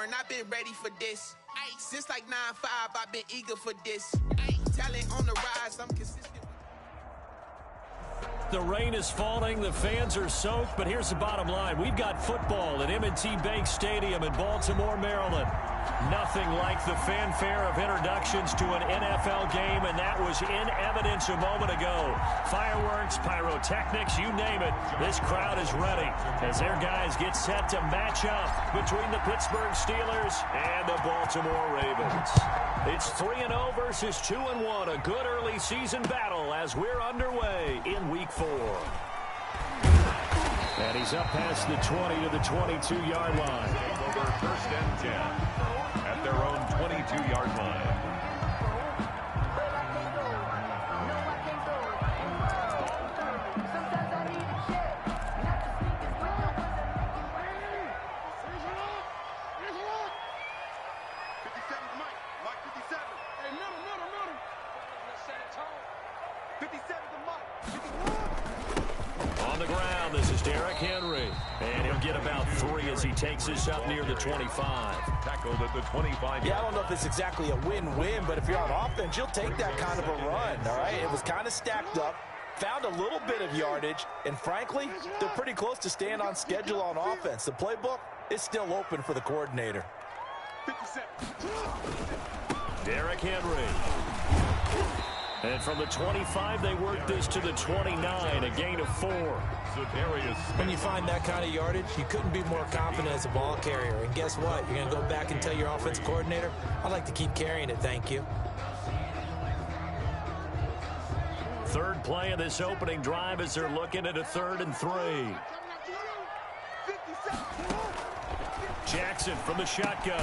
born, I've been ready for this. Since like 9-5, I've been eager for this. Talent on the rise, I'm consistent. The rain is falling, the fans are soaked, but here's the bottom line. We've got football at M&T Bank Stadium in Baltimore, Maryland. Nothing like the fanfare of introductions to an NFL game, and that was in evidence a moment ago. Fireworks, pyrotechnics, you name it. This crowd is ready as their guys get set to match up between the Pittsburgh Steelers and the Baltimore Ravens. It's 3-0 versus 2-1, a good early season battle as we're underway in Week 4. And he's up past the 20 to the 22-yard line. Over first and 10 at their own 22-yard line. And he'll get about 3 as he takes this up near the 25. Tackled at the 25. Yeah, I don't know if it's exactly a win-win, but if you're on offense, you'll take that kind of a run, all right? It was kind of stacked up, found a little bit of yardage, and frankly, they're pretty close to staying on schedule on offense. The playbook is still open for the coordinator. 57. Derrick Henry. And from the 25, they work this to the 29, a gain of 4. When you find that kind of yardage, you couldn't be more confident as a ball carrier. And guess what? You're going to go back and tell your offensive coordinator, I'd like to keep carrying it, thank you. Third play of this opening drive as they're looking at a 3rd and 3. Jackson from the shotgun.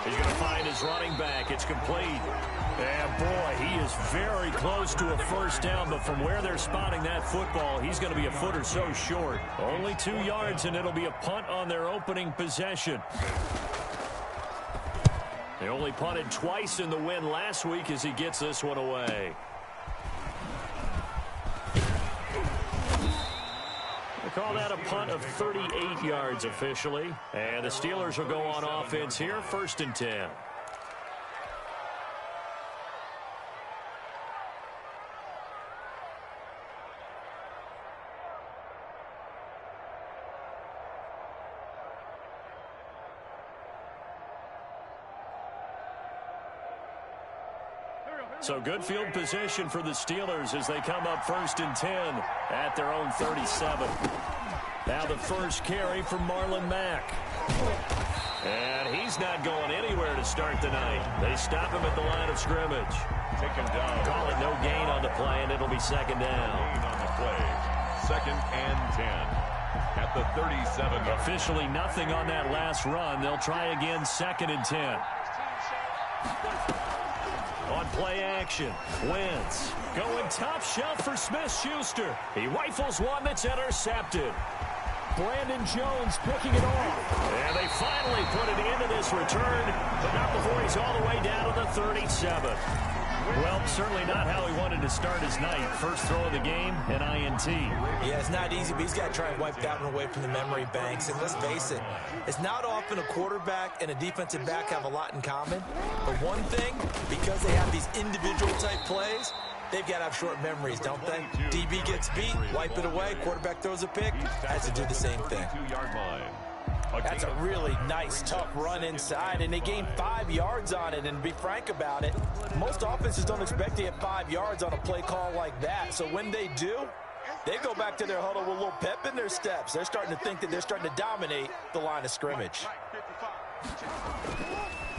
He's going to find his running back. It's complete. And, boy, he is very close to a first down, but from where they're spotting that football, he's going to be a foot or so short. Only 2 yards, and it'll be a punt on their opening possession. They only punted twice in the win last week as he gets this one away. They call that a punt of 38 yards officially. And the Steelers will go on offense here, 1st and 10. So good field position for the Steelers as they come up 1st and 10 at their own 37. Now the first carry from Marlon Mack. And he's not going anywhere to start the night. They stop him at the line of scrimmage. Take him down. Call it no gain on the play, and it'll be 2nd down. Gain on the play. 2nd and 10 at the 37. Officially nothing on that last run. They'll try again 2nd and 10. On play action, Wentz going top shelf for Smith-Schuster. He rifles one that's intercepted. Brandon Jones picking it off. And they finally put it into this return, but not before he's all the way down to the 37. Well, certainly not how he wanted to start his night. First throw of the game, an INT. Yeah, it's not easy, but he's got to try and wipe that one away from the memory banks. And let's face it, it's not often a quarterback and a defensive back have a lot in common. But one thing, because they have these individual type plays, they've got to have short memories, don't they? DB gets beat, wipe it away, quarterback throws a pick, has to do the same thing. That's a really nice, tough run inside, and they gained 5 yards on it. And to be frank about it, most offenses don't expect to get 5 yards on a play call like that. So when they do, they go back to their huddle with a little pep in their steps. They're starting to think that they're starting to dominate the line of scrimmage.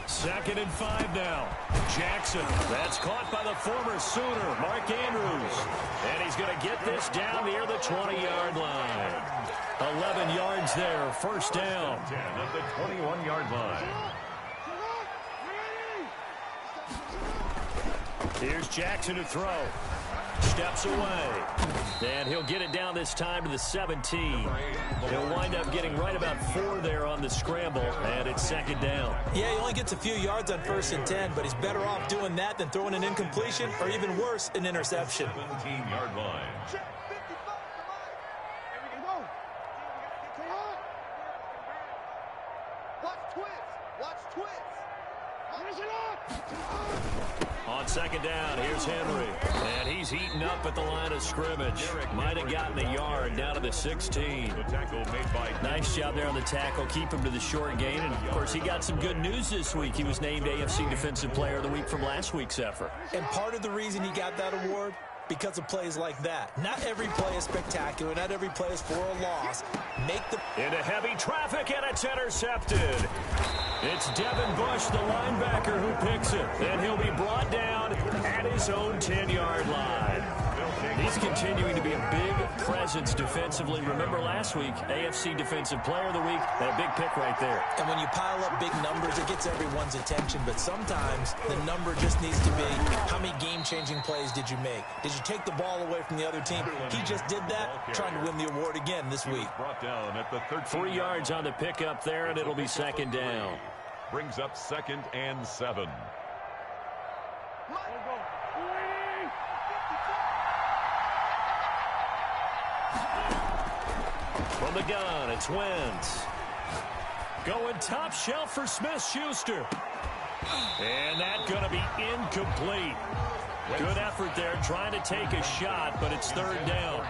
2nd and 5 now. Jackson, that's caught by the former Sooner, Mark Andrews. And he's going to get this down near the 20-yard line. 11 yards there, 1st down. 10 at the 21-yard line. Here's Jackson to throw. Steps away. And he'll get it down this time to the 17. He'll wind up getting right about 4 there on the scramble, and it's 2nd down. Yeah, he only gets a few yards on 1st and 10, but he's better off doing that than throwing an incompletion or even worse, an interception. 17-yard line. On second down, here's Henry. And he's heating up at the line of scrimmage. Might have gotten a yard down to the 16. Nice job there on the tackle. Keep him to the short gain. And, of course, he got some good news this week. He was named AFC Defensive Player of the Week from last week's effort. And part of the reason he got that award, because of plays like that. Not every play is spectacular. Not every play is for a loss. Into heavy traffic, and it's intercepted. It's Devin Bush, the linebacker, who picks it. And he'll be brought down at his own 10-yard line. He's continuing to be a big presence defensively. Remember last week, AFC Defensive Player of the Week, that big pick right there. And when you pile up big numbers, it gets everyone's attention. But sometimes the number just needs to be, how many game-changing plays did you make? Did you take the ball away from the other team? He just did that, trying to win the award again this week. 3 yards on the pickup there, and it'll be second down. Brings up 2nd and 7. From the gun, it's Wentz. Going top shelf for Smith-Schuster. And that's going to be incomplete. Good effort there, trying to take a shot, but it's third down.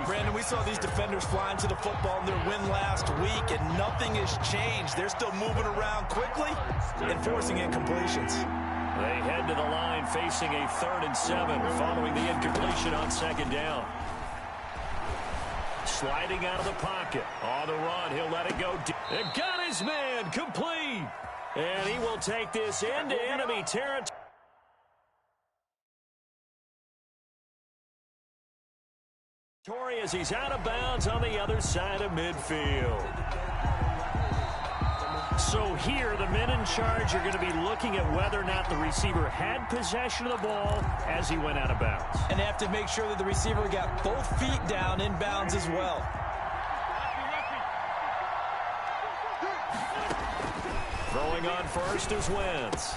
Brandon, we saw these defenders flying to the football in their win last week, and nothing has changed. They're still moving around quickly and forcing incompletions. They head to the line facing a 3rd and 7 following the incompletion on second down. Sliding out of the pocket. On the run, he'll let it go. They got his man, complete. And he will take this into enemy territory. As he's out of bounds on the other side of midfield. So here, the men in charge are going to be looking at whether or not the receiver had possession of the ball as he went out of bounds. And they have to make sure that the receiver got both feet down in bounds as well. Throwing on first is Wentz.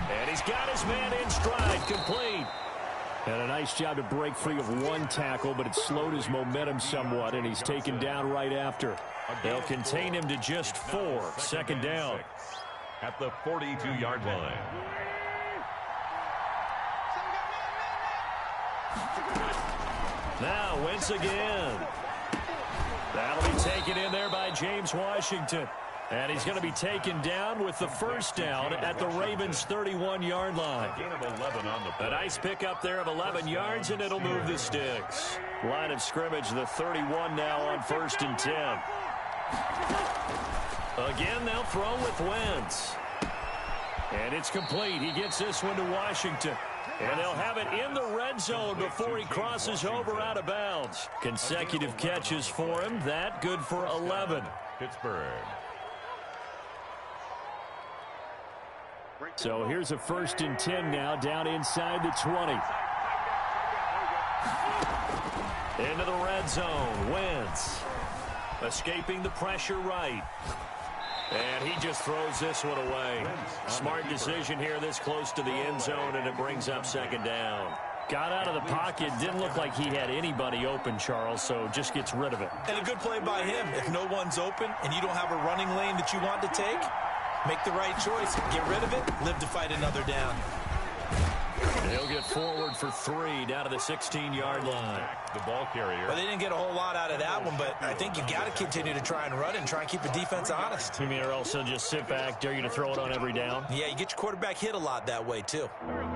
And he's got his man in stride, complete. And a nice job to break free of one tackle, but it slowed his momentum somewhat, and he's taken down right after. They'll contain him to just 4. Second down. At the 42-yard line. Now Wentz again. That'll be taken in there by James Washington. And he's going to be taken down with the first down at the Ravens' 31-yard line. A nice pickup there of 11 yards, and it'll move the sticks. Line of scrimmage, the 31 now on 1st and 10. Again, they'll throw with Wentz. And it's complete. He gets this one to Washington. And they'll have it in the red zone before he crosses over out of bounds. Consecutive catches for him. That good for 11. Pittsburgh. So here's a 1st and 10 now, down inside the 20. Into the red zone, Wentz. Escaping the pressure right. And he just throws this one away. Smart decision here this close to the end zone, and it brings up second down. Got out of the pocket, didn't look like he had anybody open, Charles, so just gets rid of it. And a good play by him. If no one's open and you don't have a running lane that you want to take, make the right choice, get rid of it, live to fight another down. They'll get forward for 3 down to the 16-yard line. The ball carrier. Well, they didn't get a whole lot out of that one, but I think you've got to continue to try and run and try and keep the defense honest. You mean or else they'll just sit back, dare you to throw it on every down? Yeah, you get your quarterback hit a lot that way, too.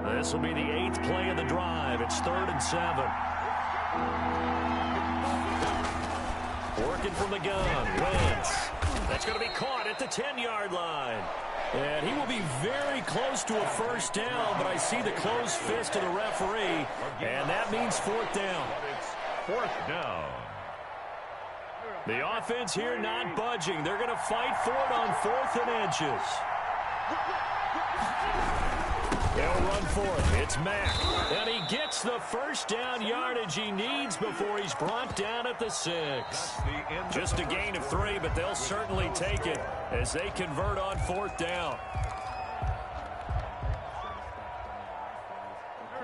This will be the 8th play of the drive. It's 3rd and 7. Working from the gun, Wentz. That's going to be caught at the 10-yard line. And he will be very close to a first down, but I see the closed fist of the referee, and that means 4th down. 4th down. The offense here not budging. They're going to fight for it on 4th and inches. They'll run for it. It's Mack. And he gets the first down yardage he needs before he's brought down at the 6. Just a gain of 3, but they'll certainly take it as they convert on 4th down.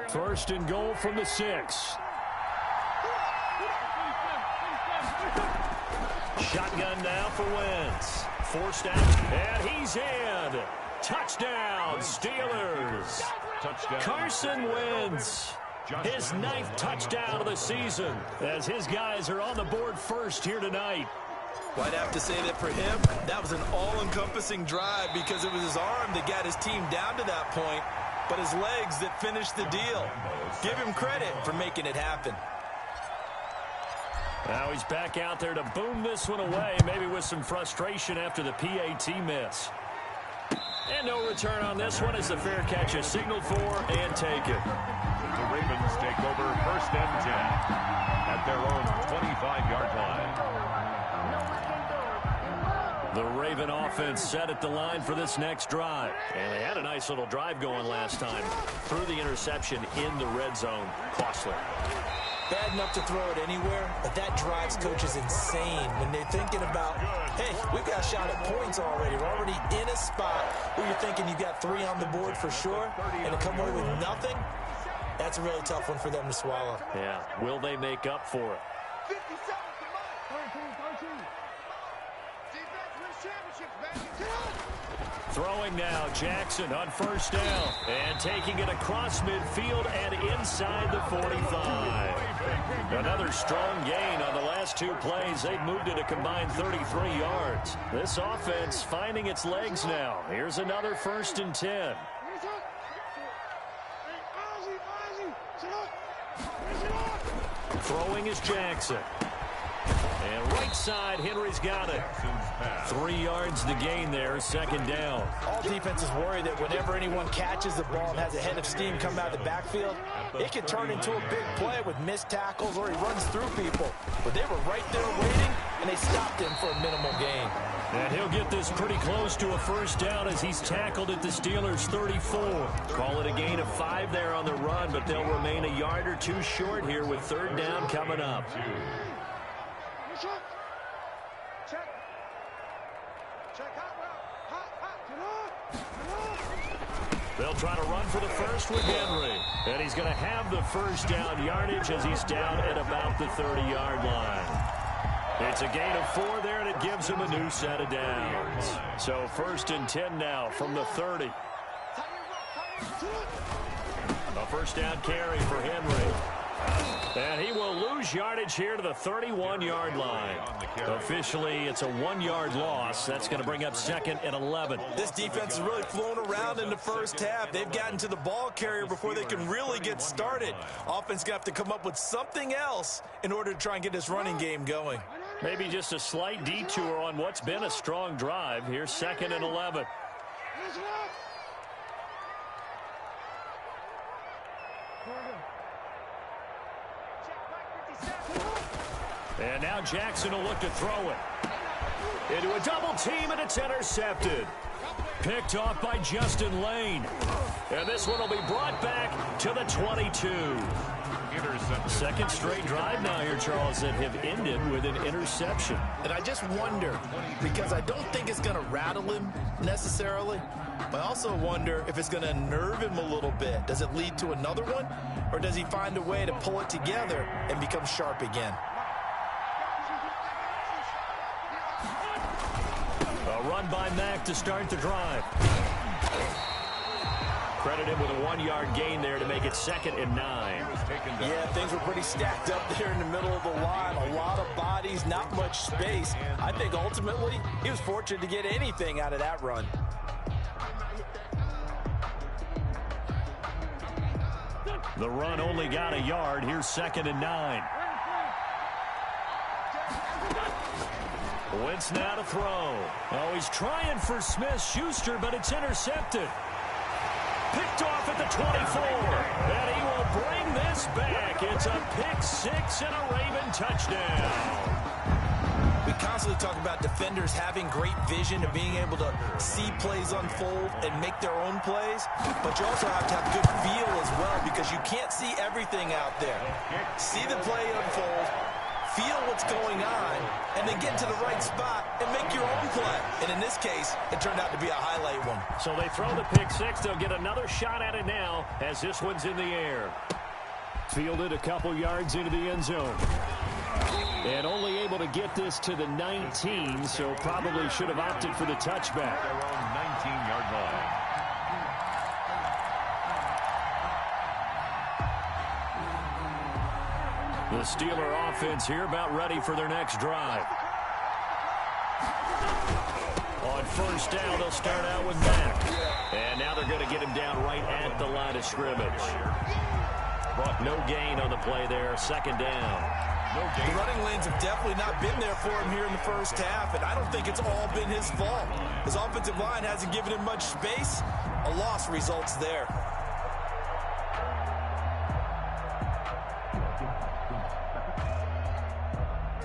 1st and goal from the 6. Shotgun now for Wentz. forced out, and he's in. Touchdown, Steelers. Touchdown. Carson Wentz, his 9th touchdown of the season, as his guys are on the board first here tonight. Well, I'd have to say that for him, that was an all-encompassing drive because it was his arm that got his team down to that point, but his legs that finished the deal. Give him credit for making it happen. Now he's back out there to boom this one away, maybe with some frustration after the PAT miss. And no return on this one as the fair catch is signaled for and taken. The Ravens take over 1st and 10 at their own 25-yard line. The Raven offense set at the line for this next drive. And they had a nice little drive going last time. Threw the interception in the red zone. Costly. Bad enough to throw it anywhere, but that drives coaches insane when they're thinking about, hey, we've got a shot at points already. We're already in a spot where you're thinking you've got 3 on the board for sure, and to come away with nothing, that's a really tough one for them to swallow. Yeah, will they make up for it? Throwing now, Jackson on 1st down. And taking it across midfield and inside the 45. Another strong gain on the last 2 plays. They've moved it a combined 33 yards. This offense finding its legs now. Here's another 1st and 10. Throwing is Jackson. And right side, Henry's got it. 3 yards the gain there, 2nd down. All defenses worry that whenever anyone catches the ball and has a head of steam come out of the backfield, it can turn into a big play with missed tackles or he runs through people. But they were right there waiting, and they stopped him for a minimal gain. And he'll get this pretty close to a 1st down as he's tackled at the Steelers' 34. Call it a gain of 5 there on the run, but they'll remain a yard or 2 short here with 3rd down coming up. They'll try to run for the 1st with Henry. And he's going to have the 1st down yardage as he's down at about the 30-yard line. It's a gain of 4 there, and it gives him a new set of downs. So 1st and 10 now from the 30. A 1st down carry for Henry. And he will lose yardage here to the 31-yard line. Officially, it's a 1-yard loss. That's going to bring up 2nd and 11. This defense has really flown around in the 1st half. They've gotten to the ball carrier before they can really get started. Offense going to have to come up with something else in order to try and get this running game going. Maybe just a slight detour on what's been a strong drive. Here's 2nd and 11. And now Jackson will look to throw it. Into a double team, and it's intercepted. Picked off by Justin Lane. And this one will be brought back to the 22. 2nd straight drive now here, Charles, that have ended with an interception. And I just wonder, because I don't think it's going to rattle him necessarily, but I also wonder if it's going to nerve him a little bit. Does it lead to another one, or does he find a way to pull it together and become sharp again? A run by Mack to start the drive. Credit him with a 1-yard gain there to make it 2nd and 9. Yeah, things were pretty stacked up there in the middle of the line. A lot of bodies, not much space. I think ultimately he was fortunate to get anything out of that run. The run only got a yard. Here's 2nd and 9. Wentz now to throw. Oh, he's trying for Smith-Schuster, but it's intercepted. Picked off at the 24. And he will bring this back. It's a pick-6 and a Raven touchdown. We constantly talk about defenders having great vision and being able to see plays unfold and make their own plays, but you also have to have good feel as well because you can't see everything out there. See the play unfold, feel what's going on, and then get into the right spot and make your own play. And in this case, it turned out to be a highlight one. So they throw the pick-6. They'll get another shot at it now as this one's in the air. Fielded a couple yards into the end zone. And only able to get this to the 19, so probably should have opted for the touchback. Their own 19-yard line. The Steeler offense here about ready for their next drive. On first down, they'll start out with Mack. And now they're going to get him down right at the line of scrimmage. No gain on the play there, second down. The running lanes have definitely not been there for him here in the first half, and I don't think it's all been his fault. His offensive line hasn't given him much space. A loss results there.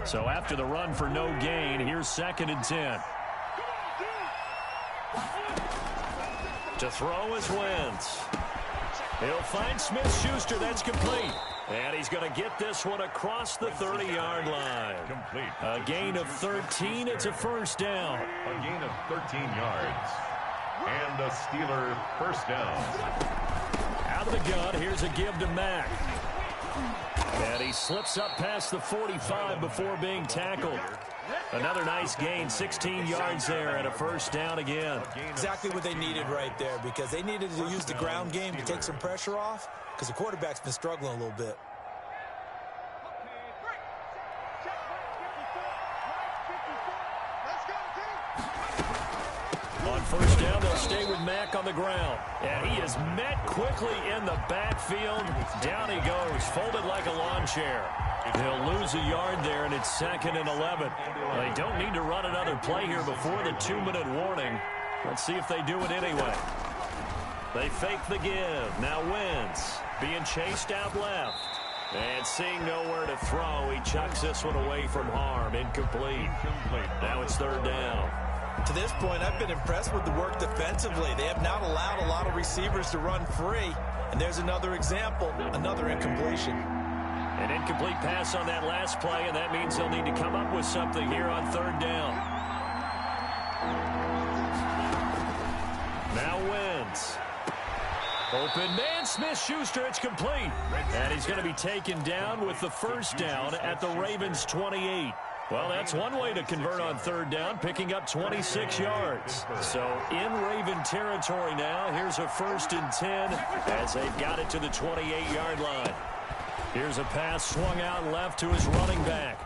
So after the run for no gain, here's 2nd and 10. To throw is Wentz. He'll find Smith-Schuster. That's complete. And he's going to get this one across the 30-yard line. Complete. A gain of 13. It's a first down. A gain of 13 yards. And a Steeler first down. Out of the gun, here's a give to Mack. And he slips up past the 45 before being tackled. Another nice gain, 16 yards there, and a first down again. Exactly what they needed right there, because they needed to use the ground game to take some pressure off, because the quarterback's been struggling a little bit. On first down, they'll stay with Mack on the ground. And he is met quickly in the backfield. Down he goes, folded like a lawn chair. He'll lose a yard there, and it's 2nd and 11. They don't need to run another play here before the 2-minute warning. Let's see if they do it anyway. They fake the give. Now Wentz being chased out left. And seeing nowhere to throw, he chucks this one away from harm. Incomplete. Now it's 3rd down. To this point, I've been impressed with the work defensively. They have not allowed a lot of receivers to run free. And there's another example, another incompletion. An incomplete pass on that last play, and that means they'll need to come up with something here on 3rd down. Now Wentz. Open man, Smith-Schuster, it's complete. And he's going to be taken down with the first down at the Ravens' 28. Well, that's one way to convert on 3rd down, picking up 26 yards. So in Raven territory now, here's a 1st and 10 as they've got it to the 28-yard line. Here's a pass swung out left to his running back.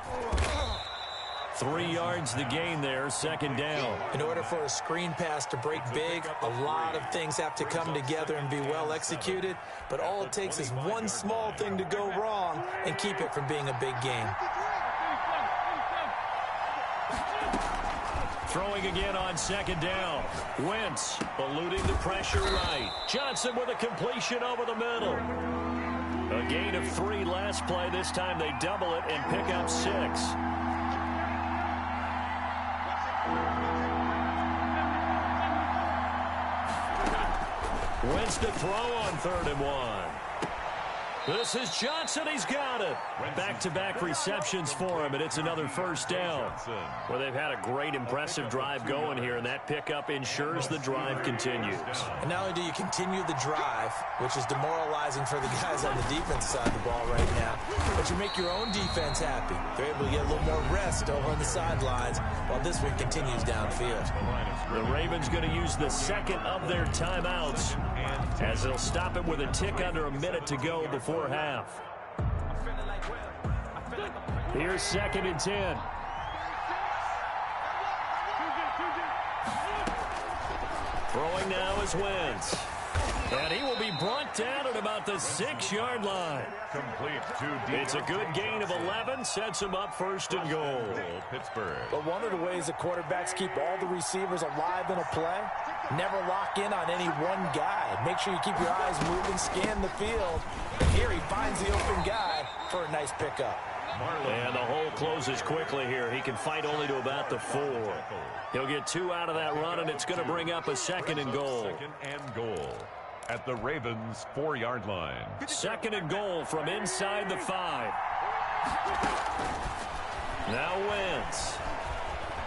3 yards the gain there, 2nd down. In order for a screen pass to break big, a lot of things have to come together and be well executed. But all it takes is one small thing to go wrong and keep it from being a big game. Throwing again on 2nd down. Wentz eluding the pressure right. Johnson with a completion over the middle. A gain of 3 last play. This time they double it and pick up 6. Wentz to throw on 3rd and 1. This is Johnson. He's got it. Back-to-back receptions for him, and it's another first down. Well, they've had a great, impressive drive going here, and that pickup ensures the drive continues. And not only do you continue the drive, which is demoralizing for the guys on the defense side of the ball right now, but you make your own defense happy. They're able to get a little more rest over on the sidelines while this one continues downfield. The Ravens going to use the 2nd of their timeouts as they'll stop it with a tick under a minute to go before half. Here's 2nd and 10. Throwing now is Wentz. And he will be brought down at about the 6-yard line. Complete to It's a good gain of 11. Sets him up 1st and goal. Pittsburgh. But one of the ways that quarterbacks keep all the receivers alive in a play, never lock in on any one guy. Make sure you keep your eyes moving, scan the field. And here he finds the open guy for a nice pickup. And the hole closes quickly here. He can fight only to about the 4. He'll get 2 out of that run, and it's going to bring up a 2nd and goal. 2nd and goal at the Ravens' 4-yard line. 2nd and goal from inside the 5. Now Wentz.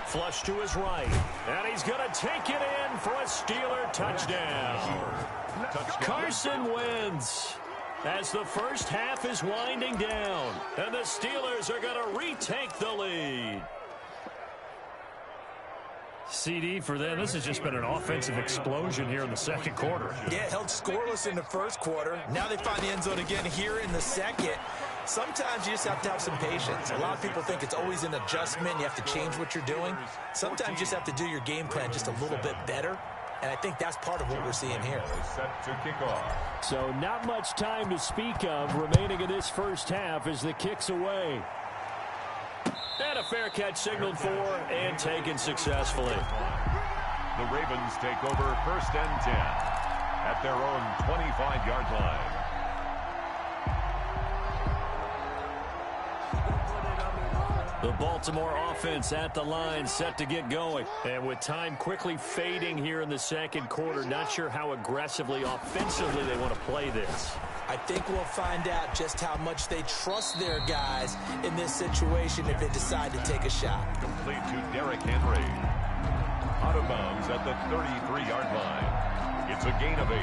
Flush to his right. And he's going to take it in for a Steeler touchdown. Carson Wentz as the first half is winding down. And the Steelers are going to retake the lead. CD for them. This has just been an offensive explosion here in the second quarter. Yeah, held scoreless in the first quarter. Now they find the end zone again here in the second. Sometimes you just have to have some patience. A lot of people think it's always an adjustment. You have to change what you're doing. Sometimes you just have to do your game plan just a little bit better. And I think that's part of what we're seeing here. Set to kick off. So not much time to speak of remaining in this first half as the kick's away. And a fair catch signaled for and taken successfully. The Ravens take over 1st and 10 at their own 25-yard line. The Baltimore offense at the line, set to get going. And with time quickly fading here in the second quarter, not sure how aggressively, offensively they want to play this. I think we'll find out just how much they trust their guys in this situation if they decide to take a shot. Complete to Derrick Henry. Out of bounds at the 33-yard line. It's a gain of 8.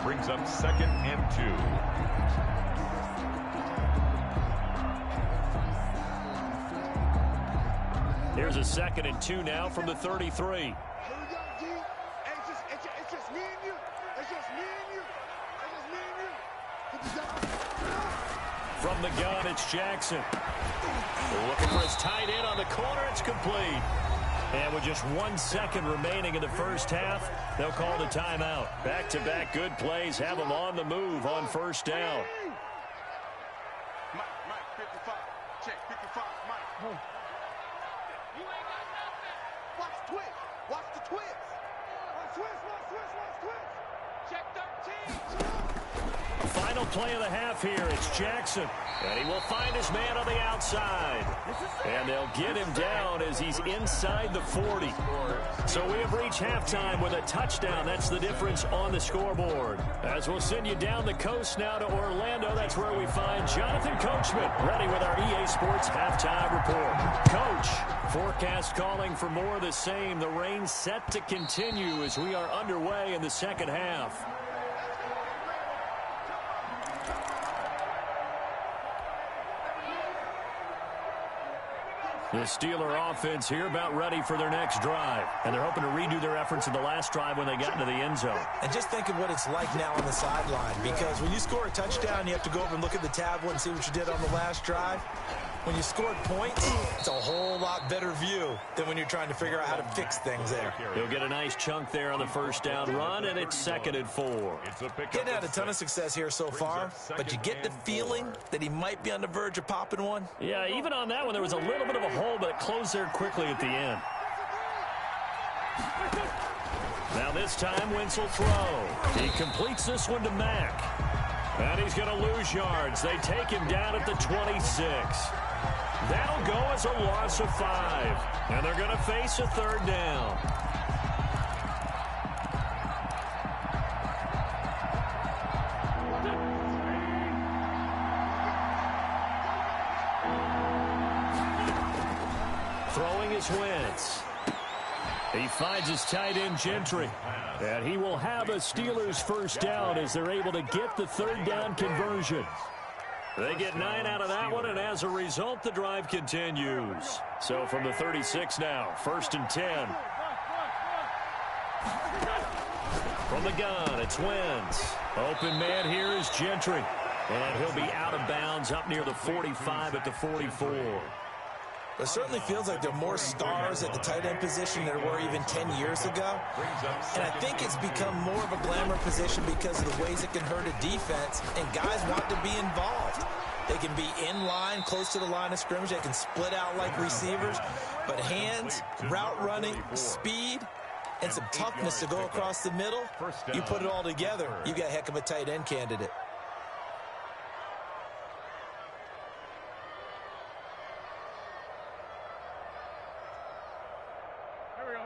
Brings up 2nd and 2. Here's a 2nd and 2 now from the 33. From the gun, it's Jackson. Looking for his tight end on the corner. It's complete. And with just 1 second remaining in the first half, they'll call the timeout. Back-to-back good plays have them on the move on 1st down. Mike, 55. Check, 55. Mike. You ain't got nothing. Watch twitch. Watch the twitch. Watch twitch. Check 13. Final play of the half here. It's Jackson. And he will find his man on the outside. And they'll get him down as he's inside the 40. So we have reached halftime with a touchdown. That's the difference on the scoreboard. As we'll send you down the coast now to Orlando, that's where we find Jonathan Coachman ready with our EA Sports halftime report. Coach, forecast calling for more of the same. The rain set to continue as we are underway in the second half. The Steeler offense here about ready for their next drive. And they're hoping to redo their efforts in the last drive when they got into the end zone. And just think of what it's like now on the sideline. Because when you score a touchdown, you have to go over and look at the tablet and see what you did on the last drive. When you scored points, it's a whole lot better view than when you're trying to figure out how to fix things there. He'll get a nice chunk there on the 1st down run, and it's 2nd and 4. Getting had a ton of success here so far, but you get the feeling that he might be on the verge of popping one. Yeah, even on that one, there was a little bit of a hole, but it closed there quickly at the end. Now this time, Wentz will throw. He completes this one to Mack. And he's going to lose yards. They take him down at the 26. That'll go as a loss of 5. And they're going to face a 3rd down. Throwing is Wentz. He finds his tight end, Gentry. And he will have a Steelers 1st down as they're able to get the 3rd down conversion. They get 9 out of that one, and as a result, the drive continues. So from the 36 now, 1st and 10. From the gun, it's Wentz. Open man here is Gentry. And he'll be out of bounds up near the 45 at the 44. It certainly feels like there are more stars at the tight end position than there were even 10 years ago. And I think it's become more of a glamour position because of the ways it can hurt a defense, and guys want to be involved. They can be in line, close to the line of scrimmage. They can split out like receivers. But hands, route running, speed, and some toughness to go across the middle, you put it all together, you got a heck of a tight end candidate.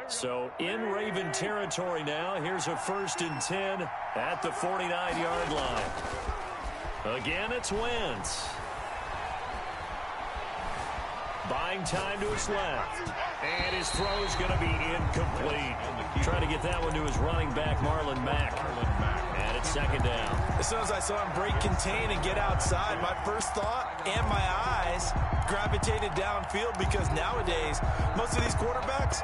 So in Raven territory now. Here's a 1st and 10 at the 49-yard line. Again, it's Wentz. Buying time to his left. And his throw is going to be incomplete. Trying to get that one to his running back, Marlon Mack. And it's second down. As soon as I saw him break contain and get outside, my first thought and my eyes gravitated downfield, because nowadays, most of these quarterbacks,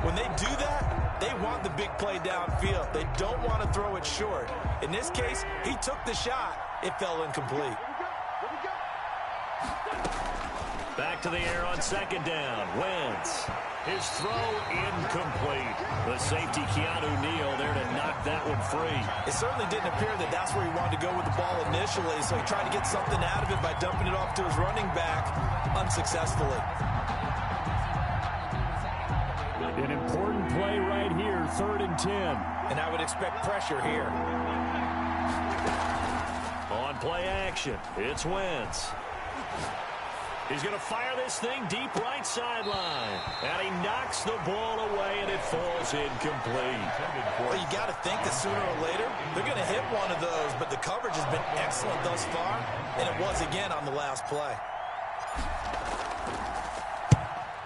when they do that, they want the big play downfield. They don't want to throw it short. In this case, he took the shot. It fell incomplete. Back to the air on second down. Wentz. His throw incomplete. The safety, Keanu Neal, there to knock that one free. It certainly didn't appear that that's where he wanted to go with the ball initially, so he tried to get something out of it by dumping it off to his running back unsuccessfully. An important play right here, 3rd and 10. And I would expect pressure here. On play action, it's Wentz. He's going to fire this thing deep right sideline. And he knocks the ball away, and it falls incomplete. Well, you got to think that sooner or later, they're going to hit one of those, but the coverage has been excellent thus far, and it was again on the last play.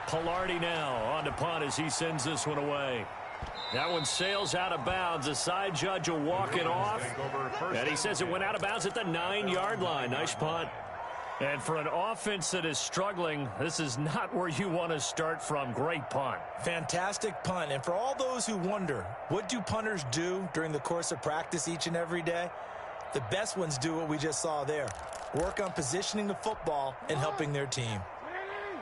Pilardi now on to punt as he sends this one away. That one sails out of bounds. The side judge will walk it off. And he says it went out of bounds at the 9-yard line. Nice punt. And for an offense that is struggling, this is not where you want to start from. Great punt. Fantastic punt. And for all those who wonder, what do punters do during the course of practice each and every day? The best ones do what we just saw there. Work on positioning the football and helping their team.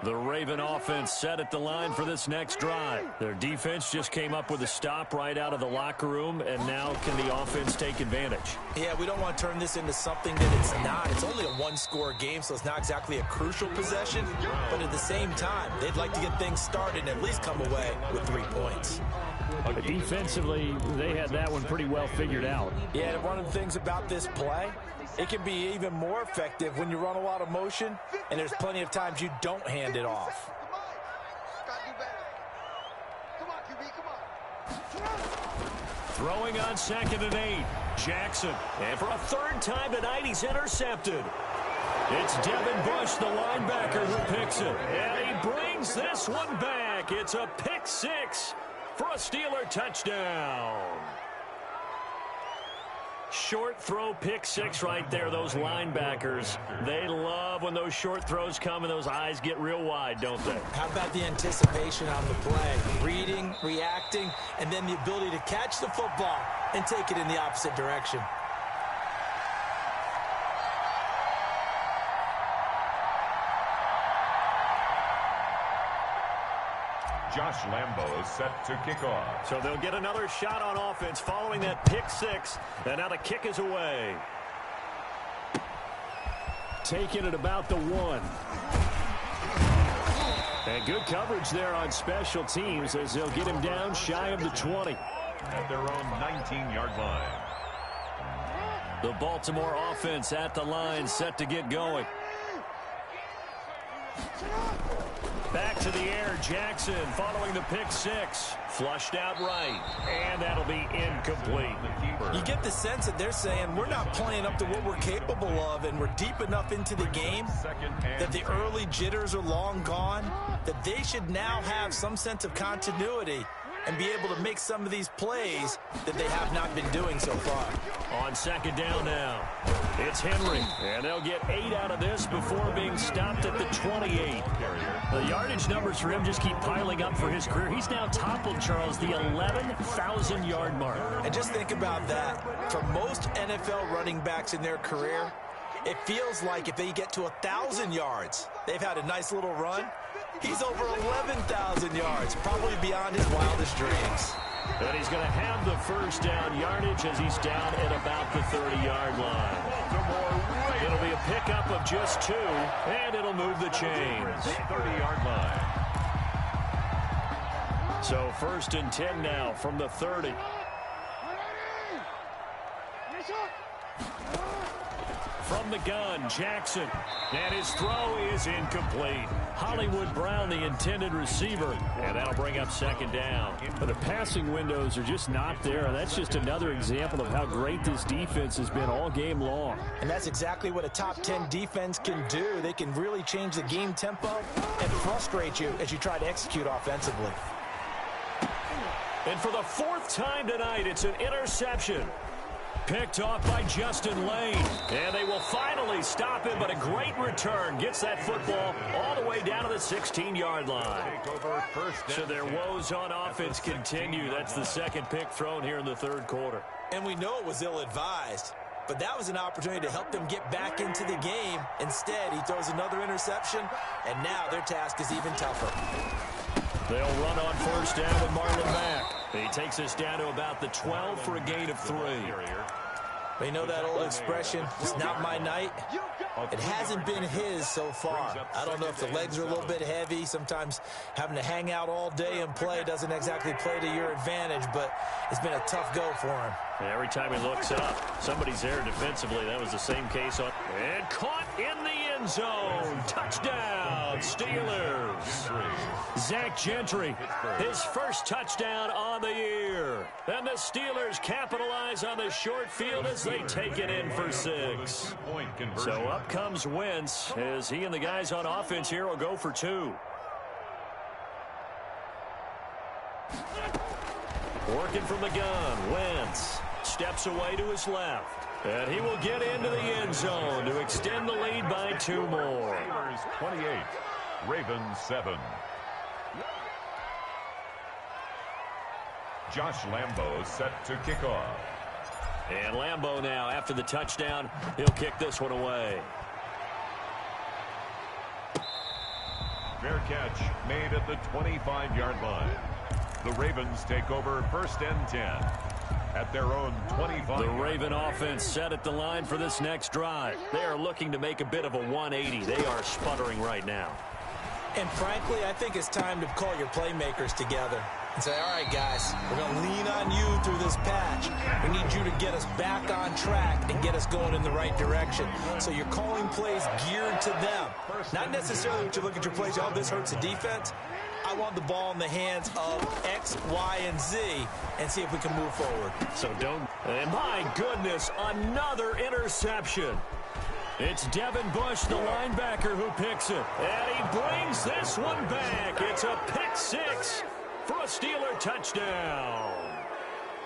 The Raven offense set at the line for this next drive. Their defense just came up with a stop right out of the locker room, and now can the offense take advantage? Yeah, we don't want to turn this into something that it's not. It's only a one-score game, so it's not exactly a crucial possession. But at the same time, they'd like to get things started and at least come away with 3 points. Defensively, they had that one pretty well figured out. Yeah, and one of the things about this play, it can be even more effective when you run a lot of motion, and there's plenty of times you don't hand it off. Throwing on 2nd and 8. Jackson. And for a 3rd time tonight, he's intercepted. It's Devin Bush, the linebacker, who picks it. And he brings this one back. It's a pick 6 for a Steeler touchdown. Short throw, pick 6 right there. Those linebackers, they love when those short throws come and those eyes get real wide, don't they? How about the anticipation on the play? Reading, reacting, and then the ability to catch the football and take it in the opposite direction. Josh Lambo is set to kick off. So they'll get another shot on offense following that pick 6. And now the kick is away. Taking it about the 1. And good coverage there on special teams as they'll get him down shy of the 20. At their own 19-yard line. The Baltimore offense at the line, set to get going. Back to the air, Jackson following the pick 6. Flushed out right, and that'll be incomplete. You get the sense that they're saying we're not playing up to what we're capable of, and we're deep enough into the game that the early jitters are long gone, that they should now have some sense of continuity and be able to make some of these plays that they have not been doing so far. On 2nd down now, it's Henry, and they'll get 8 out of this before being stopped at the 28. The yardage numbers for him just keep piling up for his career. He's now toppled, Charles, the 11,000-yard mark. And just think about that. For most NFL running backs in their career, it feels like if they get to 1,000 yards, they've had a nice little run. He's over 11,000 yards, probably beyond his wildest dreams. And he's going to have the first down yardage as he's down at about the 30-yard line. It'll be a pickup of just 2, and it'll move the chains. 30-yard line. So 1st and 10 now from the 30. From the gun, Jackson. And his throw is incomplete. Hollywood Brown, the intended receiver. And that'll bring up 2nd down. But the passing windows are just not there. And that's just another example of how great this defense has been all game long. And that's exactly what a top 10 defense can do. They can really change the game tempo and frustrate you as you try to execute offensively. And for the 4th time tonight, it's an interception. Picked off by Justin Lane. And they will finally stop him, but a great return. Gets that football all the way down to the 16-yard line. So their woes on offense continue. That's the second pick thrown here in the third quarter. And we know it was ill-advised, but that was an opportunity to help them get back into the game. Instead, he throws another interception, and now their task is even tougher. They'll run on first down with Marlon back. He takes us down to about the 12 for a gain of 3. You know that old expression, it's not my night? It hasn't been his so far. I don't know if the legs are a little bit heavy. Sometimes having to hang out all day and play doesn't exactly play to your advantage, but it's been a tough go for him. Every time he looks up, somebody's there defensively. That was the same case on. And caught in the end zone. Touchdown, Steelers. Zach Gentry, his first touchdown on the year. And the Steelers capitalize on the short field as they take it in for 6. So up comes Wentz as he and the guys on offense here will go for 2. Working from the gun, Wentz steps away to his left. And he will get into the end zone to extend the lead by 2 more. 28, Ravens 7. Josh Lambo set to kick off. And Lambo now, after the touchdown, he'll kick this one away. Fair catch made at the 25-yard line. The Ravens take over first and 10 at their own 25. The Raven offense set at the line for this next drive. They are looking to make a bit of a 180. They are sputtering right now. And frankly, I think it's time to call your playmakers together and say, all right, guys, we're going to lean on you through this patch. We need you to get us back on track and get us going in the right direction. So you're calling plays geared to them. Not necessarily what you look at your plays, oh, this hurts the defense. I want the ball in the hands of X, Y, and Z and see if we can move forward. So don't. And my goodness, another interception. It's Devin Bush, the linebacker, who picks it. And he brings this one back. It's a pick 6 for a Steeler touchdown.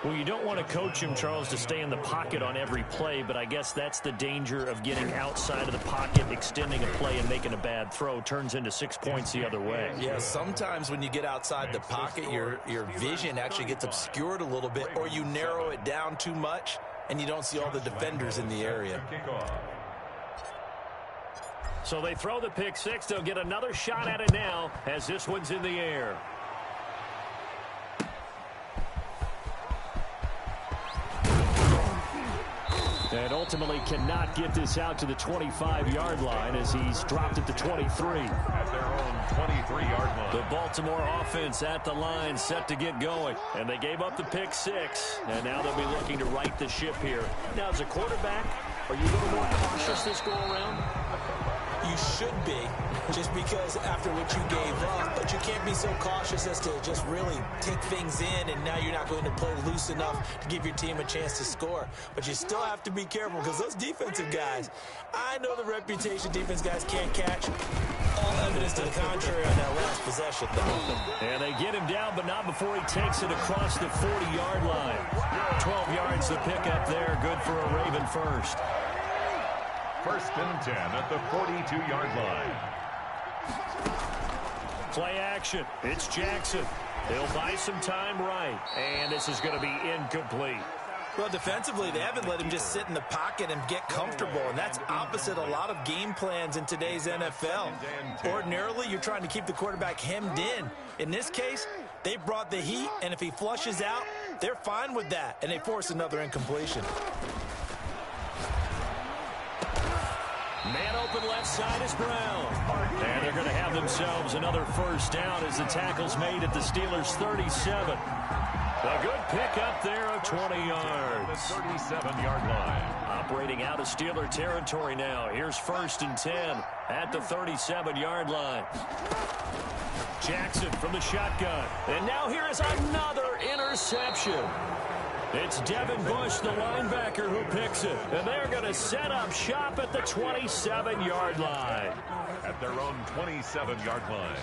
Well, you don't want to coach him, Charles, to stay in the pocket on every play, but I guess that's the danger of getting outside of the pocket, extending a play, and making a bad throw. Turns into 6 points the other way. Yeah, sometimes when you get outside the pocket, your vision actually gets obscured a little bit, or you narrow it down too much, and you don't see all the defenders in the area. So they throw the pick 6. They'll get another shot at it now as this one's in the air. And ultimately cannot get this out to the 25-yard line as he's dropped at the 23. At their own 23-yard line. The Baltimore offense at the line set to get going. And they gave up the pick 6. And now they'll be looking to right the ship here. Now, as a quarterback, are you a little more cautious this go-around? You should be, just because after what you gave up, but you can't be so cautious as to just really take things in, and now you're not going to play loose enough to give your team a chance to score. But you still have to be careful because those defensive guys, I know the reputation defense guys can't catch. All evidence to the contrary on that last possession, though. And they get him down, but not before he takes it across the 40-yard line. 12 yards to pick up there, good for a Raven first. First and 10 at the 42-yard line. Play action. It's Jackson. He'll buy some time right. And this is going to be incomplete. Well, defensively, they haven't let him just sit in the pocket and get comfortable, and that's opposite a lot of game plans in today's NFL. Ordinarily, you're trying to keep the quarterback hemmed in. In this case, they brought the heat, and if he flushes out, they're fine with that, and they force another incompletion. Man open left side is Brown. And they're going to have themselves another first down as the tackle's made at the Steelers' 37. A good pick up there of 20 yards. 37-yard line. Operating out of Steeler territory now. Here's first and 10 at the 37-yard line. Jackson from the shotgun. And now here is another interception. It's Devin Bush, the linebacker, who picks it. And they're going to set up shop at the 27-yard line. At their own 27-yard line.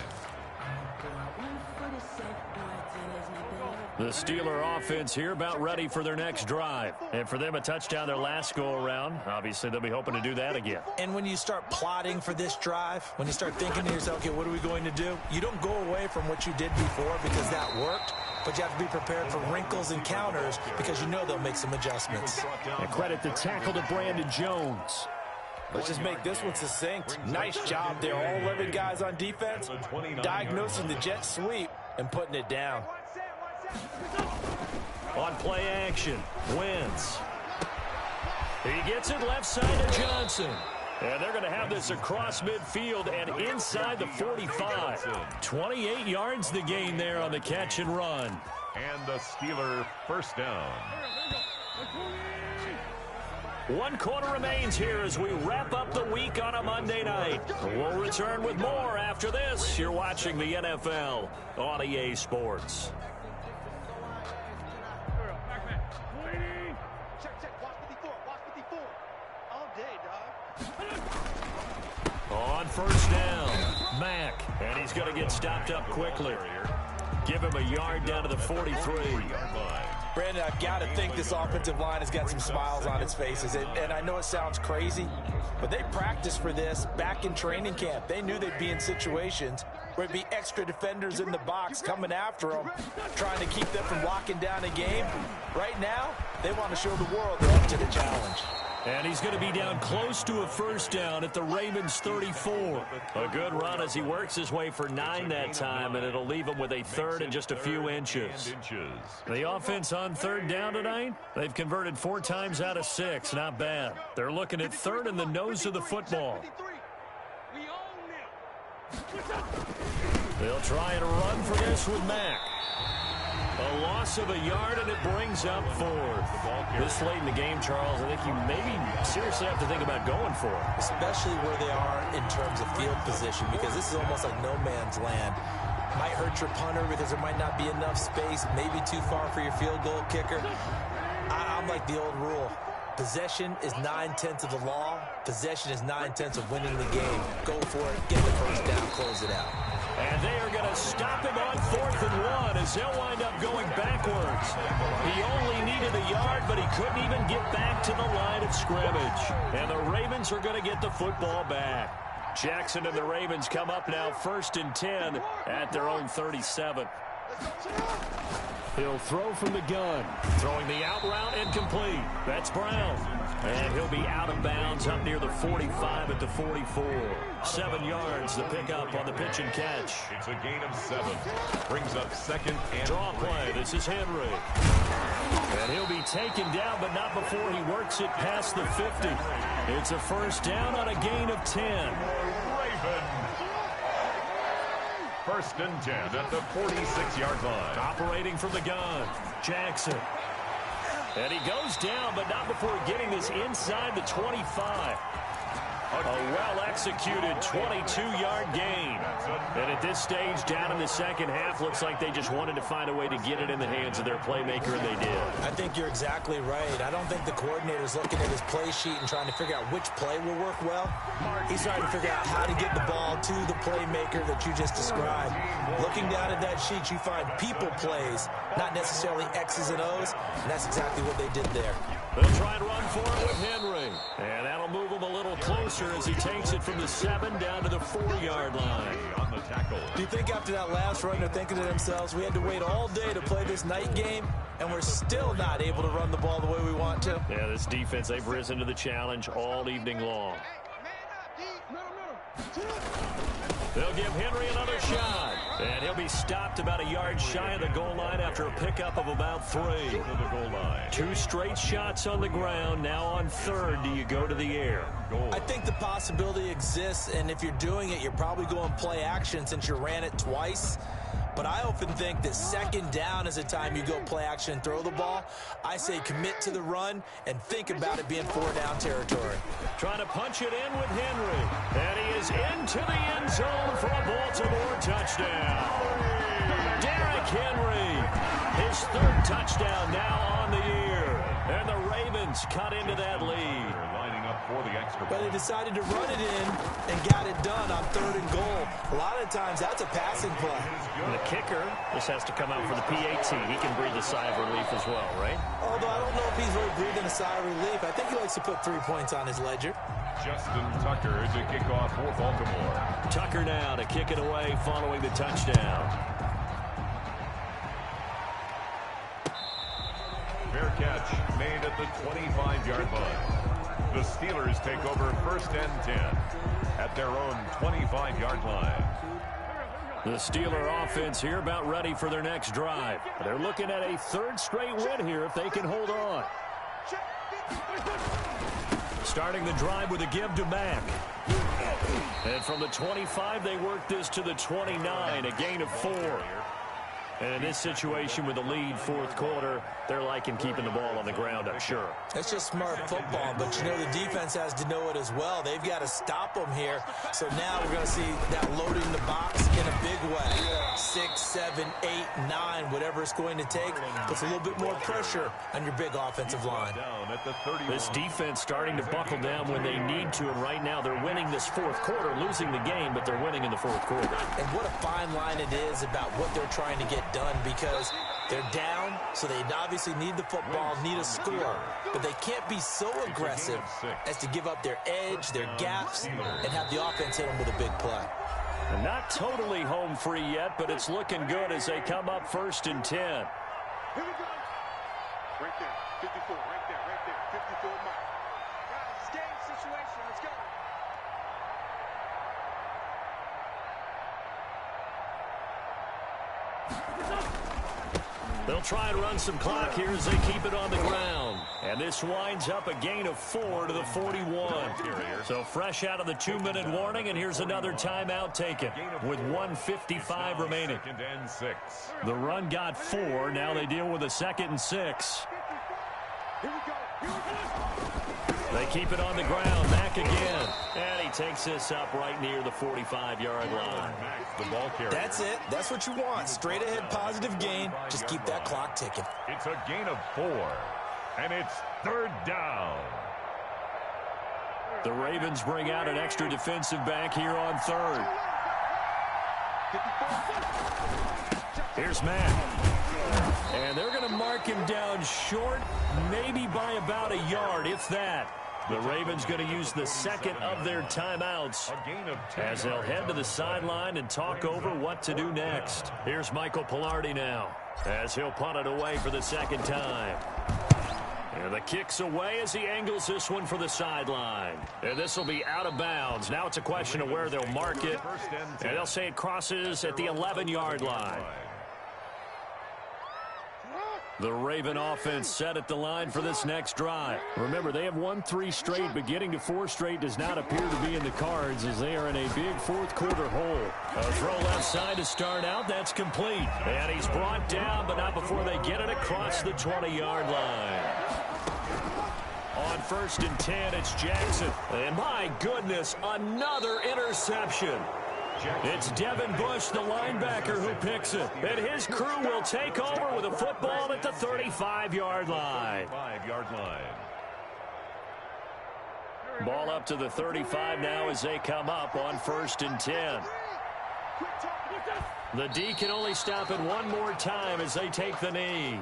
The Steeler offense here about ready for their next drive. And for them, a touchdown their last go-around. Obviously, they'll be hoping to do that again. And when you start plotting for this drive, when you start thinking to yourself, okay, what are we going to do? You don't go away from what you did before because that worked, but you have to be prepared for wrinkles and counters because you know they'll make some adjustments. And credit the tackle to Brandon Jones. Let's just make this one succinct. Nice job there. All 11 guys on defense diagnosing the jet sweep and putting it down. On play action, Wentz. He gets it left side to Johnson. And they're going to have this across midfield and inside the 45. 28 yards the gain there on the catch and run. And the Steeler first down. 1 quarter remains here as we wrap up the week on a Monday night. We'll return with more after this. You're watching the NFL on EA Sports. On first down, Mack, and he's going to get stopped up quickly. Give him a yard down to the 43. Brandon, I've got to think this offensive line has got some smiles on its faces. And I know it sounds crazy, but they practiced for this back in training camp. They knew they'd be in situations where it'd be extra defenders in the box coming after them, trying to keep them from locking down a game. Right now, they want to show the world they're up to the challenge. And he's going to be down close to a first down at the Ravens 34. A good run as he works his way for 9 that time, and it'll leave him with a third and just a few inches. The offense on third down tonight, they've converted 4 times out of 6. Not bad. They're looking at third in the nose of the football. They'll try and run for this with Mack. A loss of a yard, and it brings up 4th. This late in the game, Charles, I think you maybe seriously have to think about going for it. Especially where they are in terms of field position, because this is almost like no man's land. Might hurt your punter because there might not be enough space, maybe too far for your field goal kicker. I'm like the old rule. Possession is 9/10 of the law. Possession is 9/10 of winning the game. Go for it, get the first down, close it out. And they are going to stop him on 4th and 1 as they'll wind up going backwards. He only needed a yard, but he couldn't even get back to the line of scrimmage. And the Ravens are going to get the football back. Jackson and the Ravens come up now 1st and 10 at their own 37. He'll throw from the gun. Throwing the out route incomplete. That's Brown. And he'll be out of bounds up near the 45 at the 44. 7 yards the pickup on the pitch and catch. It's a gain of 7. Brings up 2nd and draw play. This is Henry. And he'll be taken down, but not before he works it past the 50. It's a first down on a gain of 10. Raven. 1st and 10 at the 46-yard line. Operating from the gun, Jackson. And he goes down, but not before getting this inside the 25. A well-executed 22-yard gain. And at this stage, down in the second half, looks like they just wanted to find a way to get it in the hands of their playmaker, and they did. I think you're exactly right. I don't think the coordinator's looking at his play sheet and trying to figure out which play will work well. He's trying to figure out how to get the ball to the playmaker that you just described. Looking down at that sheet, you find people plays, not necessarily X's and O's, and that's exactly what they did there. They'll try and run for it with Henry. And that'll move him a little closer as he takes it from the 7 down to the 4-yard line. On the tackle. Do you think after that last run they're thinking to themselves, we had to wait all day to play this night game, and we're still not able to run the ball the way we want to? Yeah, this defense, they've risen to the challenge all evening long. They'll give Henry another shot. And he'll be stopped about a yard shy of the goal line after a pickup of about 3. To the goal line. 2 straight shots on the ground. Now on 3rd, do you go to the air? I think the possibility exists, and if you're doing it, you're probably going play action since you ran it twice. But I often think that 2nd down is a time you go play action and throw the ball. I say commit to the run and think about it being 4-down territory. Trying to punch it in with Henry. And he is into the end zone for a Baltimore touchdown. Derrick Henry, his 3rd touchdown now on the year. And the Ravens cut into that lead. Lining up for the extra But they point. decided to run it in and got it done on 3rd and goal. A lot of times, that's a passing play. And the kicker just has to come out for the PAT. He can breathe a sigh of relief as well, right? Although I don't know if he's really breathing a sigh of relief. I think he likes to put 3 points on his ledger. Justin Tucker to kick off for Baltimore. Tucker now to kick it away following the touchdown. Fair catch made at the 25-yard line. The Steelers take over 1st and 10 at their own 25-yard line. The Steeler offense here about ready for their next drive. They're looking at a 3rd straight win here if they can hold on. Starting the drive with a give to Mack. And from the 25, they work this to the 29, a gain of 4. And in this situation with the lead 4th quarter, they're liking keeping the ball on the ground, I'm sure. That's just smart football, but you know the defense has to know it as well. They've got to stop them here. So now we're going to see that loading the box in a big way. 6, 7, 8, 9, whatever it's going to take, puts a little bit more pressure on your big offensive line. This defense starting to buckle down when they need to, and right now they're winning this 4th quarter, losing the game, but they're winning in the 4th quarter. And what a fine line it is about what they're trying to get done, because they're down, so they obviously need the football, need a score, but they can't be so aggressive as to give up their edge, their gaps, and have the offense hit them with a big play. And not totally home free yet, but it's looking good as they come up 1st and 10. Here we go. Right there. 54. Right there. Right there. 54 Mike. Guys, it's game situation. Let's go. They'll try and run some clock here as they keep it on the ground. And this winds up a gain of 4 to the 41. So fresh out of the 2-minute warning, and here's another timeout taken with 1:55 remaining. The run got 4. Now they deal with a 2nd and 6. Here we go. They keep it on the ground. Mack again. And he takes this up right near the 45-yard line. The ball carrier. That's it. That's what you want. Straight ahead positive gain. Just keep that clock ticking. It's a gain of 4. And it's 3rd down. The Ravens bring out an extra defensive back here on 3rd. Here's Mack. And they're going to mark him down short, maybe by about a yard, if that. The Ravens going to use the 2nd of their timeouts as they'll head to the sideline and talk over what to do next. Here's Michael Pilardi now as he'll punt it away for the 2nd time. And the kick's away as he angles this one for the sideline. And this will be out of bounds. Now it's a question of where they'll mark it. And they'll say it crosses at the 11-yard line. The Raven offense set at the line for this next drive. Remember, they have won 3 straight, but getting to 4 straight does not appear to be in the cards as they are in a big 4th quarter hole. A throw left side to start out. That's complete. And he's brought down, but not before they get it across the 20-yard line. On 1st and 10, it's Jackson. And my goodness, another interception. It's Devin Bush, the linebacker, who picks it. And his crew will take over with a football at the 35-yard line. Ball up to the 35 now as they come up on 1st and 10. The D can only stop it one more time as they take the knee.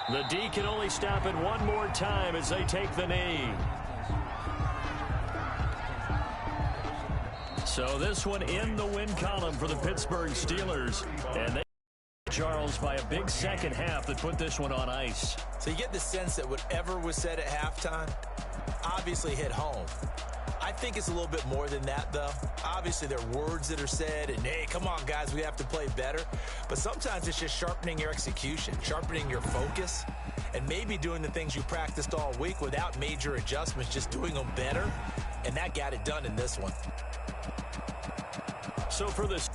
The D can only stop it one more time as they take the knee. So this one in the win column for the Pittsburgh Steelers. And they Charles by a big 2nd half that put this one on ice. So you get the sense that whatever was said at halftime obviously hit home. I think it's a little bit more than that, though. Obviously, there are words that are said, and, hey, come on, guys, we have to play better. But sometimes it's just sharpening your execution, sharpening your focus, and maybe doing the things you practiced all week without major adjustments, just doing them better. And that got it done in this one. So for this